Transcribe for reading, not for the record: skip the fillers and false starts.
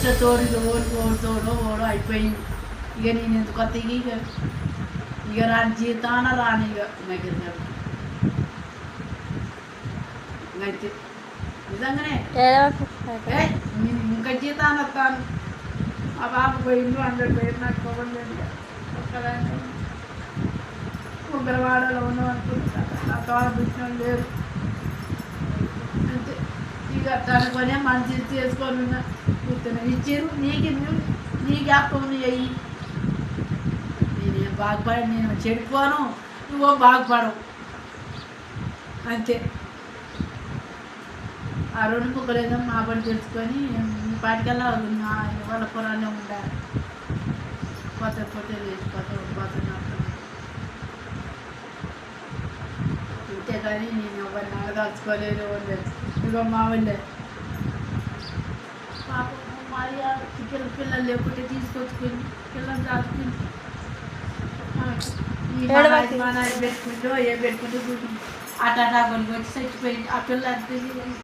ఇంత తోడు ఓడో అయిపోయింది. ఇక నేను ఎందుకు కొత్త ఇక రాని జీతాన రాని ఇక దగ్గర అయితే నిజంగానే నేను ఇంకా జీతాన్ని వస్తాను. ఆ బాబు పోయిండు 100 పోయింది. నాకు పోవలేదు ఒక్కదాన్ని ఉగ్రవాడలో ఉన్నాం అనుకుంటున్నాను. నా తోడ పుట్టిన లేరు అంతే. ఇక తనుకొనే మంచి చేసుకొని ఉన్నా కూర్చున్నా ఇచ్చారు. నీ జ్ఞాపకం అయ్యి నేనేం బాగుపడి నేను చెడిపోను, నువ్వు బాగుపడవు అంతే. ఆ 2 ముక్కలేదో మా పని తెలుసుకొని పాటికల్లా వాళ్ళ పొరాల్లో ఉండాలి. కొత్త వేసిపోతాం అంతే. కానీ నేను ఎవరిని అడగాల్చుకోలేదు. ఇగో మా వాళ్ళే పాపం మరి పిల్లలు లేకుంటే తీసుకొచ్చుకొని పిల్లలు దాచుకుని పెట్టుకుంటూ ఏ పెట్టుకుంటూ అటాటా కొని వచ్చి చచ్చిపోయింది ఆ పిల్ల.